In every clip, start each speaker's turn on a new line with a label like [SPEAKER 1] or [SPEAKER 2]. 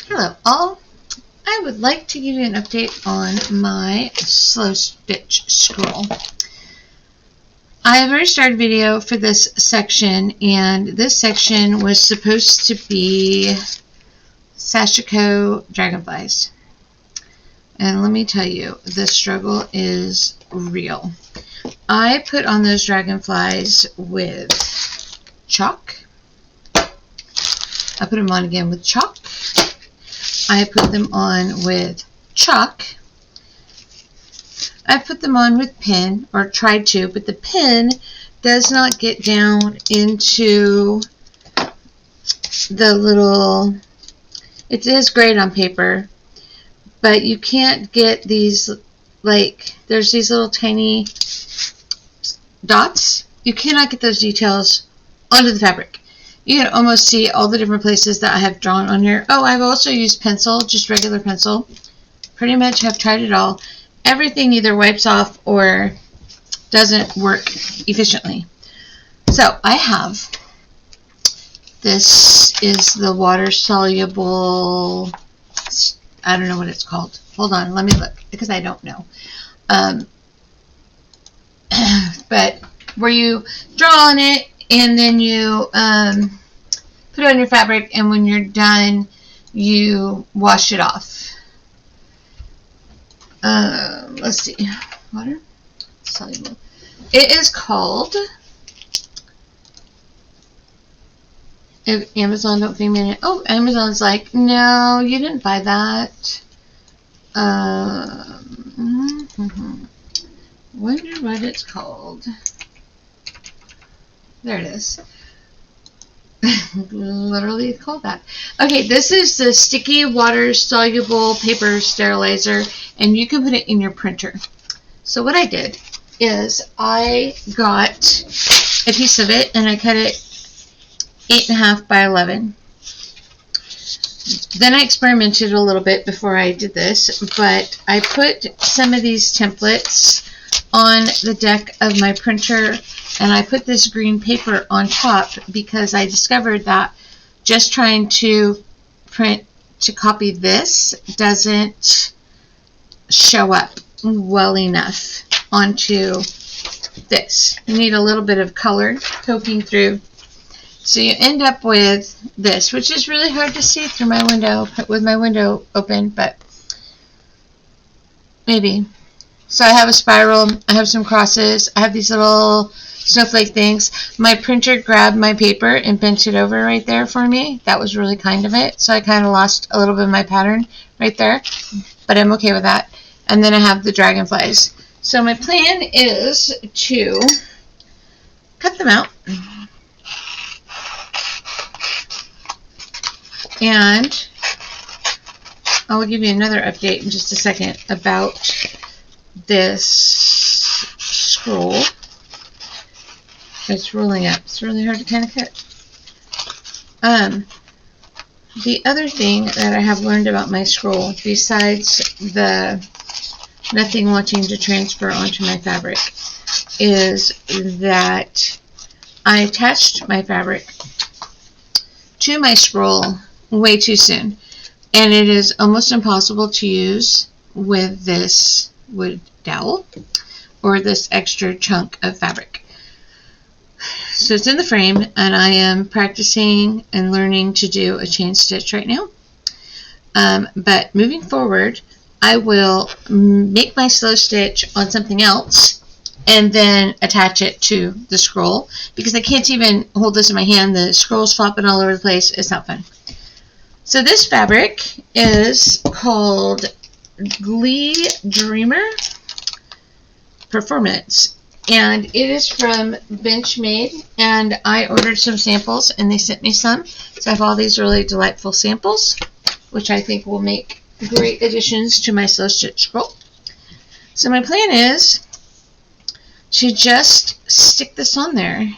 [SPEAKER 1] Hello all, I would like to give you an update on my slow stitch scroll. I have already started a video for this section, and this section was supposed to be Sashiko dragonflies. And let me tell you, the struggle is real. I put on those dragonflies with chalk. I put them on again with chalk. I put them on with chalk. I put them on with pen, or tried to, but the pen does not get down into the little, it is great on paper, but you can't get these, like, there's these little tiny dots. You cannot get those details onto the fabric. You can almost see all the different places that I have drawn on here. Oh, I've also used pencil, just regular pencil. Pretty much have tried it all. Everything either wipes off or doesn't work efficiently. So I have, this is the water soluble, I don't know what it's called. Hold on, let me look, because I don't know. But where you draw on it, and then you put it on your fabric, and when you're done, you wash it off. Let's see. Water soluble. It is called, if Amazon don't feed me, oh, Amazon's like, no, you didn't buy that. Wonder what it's called. There it is. Literally called that. Okay, this is the sticky water soluble paper sterilizer, and you can put it in your printer. So what I did is I got a piece of it and I cut it 8.5 by 11. Then I experimented a little bit before I did this, but I put some of these templates on the deck of my printer, and I put this green paper on top because I discovered that just trying to copy this doesn't show up well enough onto this. You need a little bit of color poking through. So you end up with this, which is really hard to see through my window, with my window open, but maybe. So I have a spiral, I have some crosses, I have these little snowflake things. My printer grabbed my paper and bent it over right there for me. That was really kind of it. So I kind of lost a little bit of my pattern right there, but I'm okay with that. And then I have the dragonflies. So my plan is to cut them out. And I will give you another update in just a second about this scroll. It's rolling up. It's really hard to kind of cut. The other thing that I have learned about my scroll, besides the nothing wanting to transfer onto my fabric, is that I attached my fabric to my scroll way too soon, and it is almost impossible to use with this wood dowel or this extra chunk of fabric. So it's in the frame, and I am practicing and learning to do a chain stitch right now. But moving forward, I will make my slow stitch on something else and then attach it to the scroll, because I can't even hold this in my hand. The scroll's flopping all over the place. It's not fun. So this fabric is called Glee Dreamer Performance, and it is from Benchmade, and I ordered some samples and they sent me some. So I have all these really delightful samples, which I think will make great additions to my slow stitch scroll. So my plan is to just stick this on there.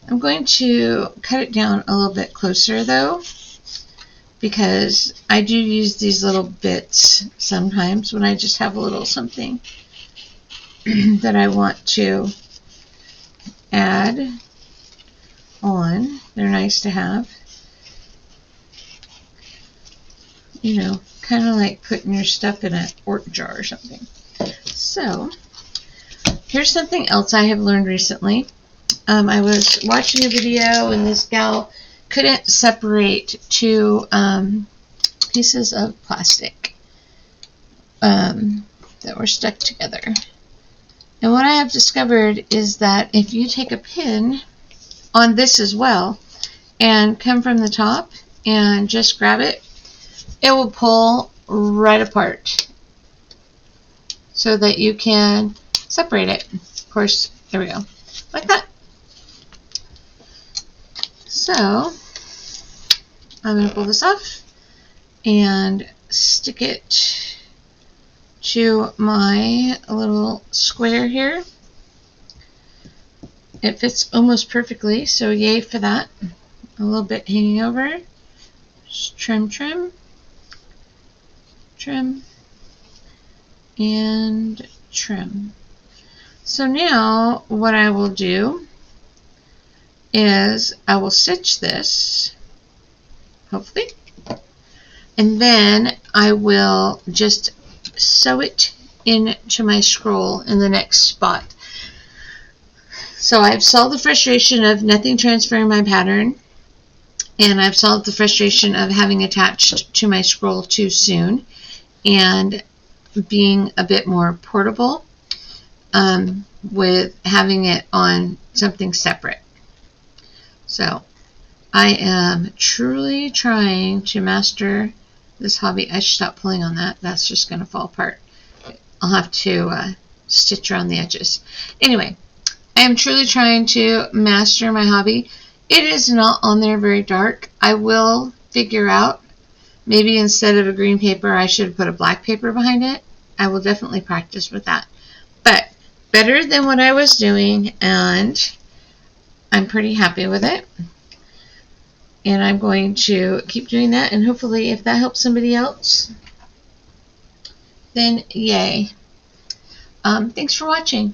[SPEAKER 1] I'm going to cut it down a little bit closer though, because I do use these little bits sometimes when I just have a little something that I want to add on. They're nice to have. you know, kind of like putting your stuff in a quart jar or something. So, here's something else I have learned recently. I was watching a video and this gal couldn't separate two pieces of plastic that were stuck together. And what I have discovered is that if you take a pin on this as well and come from the top and just grab it, it will pull right apart so that you can separate it. Of course, there we go, like that. So I'm going to pull this off and stick it to my little square here. It fits almost perfectly, so yay for that. A little bit hanging over. Just trim, trim, trim, and trim. So now what I will do is I will stitch this, hopefully, and then I will just sew it into my scroll in the next spot. So I've solved the frustration of nothing transferring my pattern, and I've solved the frustration of having attached to my scroll too soon and being a bit more portable with having it on something separate. So I am truly trying to master this hobby. I should stop pulling on that. That's just going to fall apart. I'll have to stitch around the edges. Anyway, I am truly trying to master my hobby. It is not on there very dark. I will figure out, maybe instead of a green paper, I should put a black paper behind it. I will definitely practice with that. But better than what I was doing, and I'm pretty happy with it. And I'm going to keep doing that, and hopefully if that helps somebody else, then yay. Thanks for watching.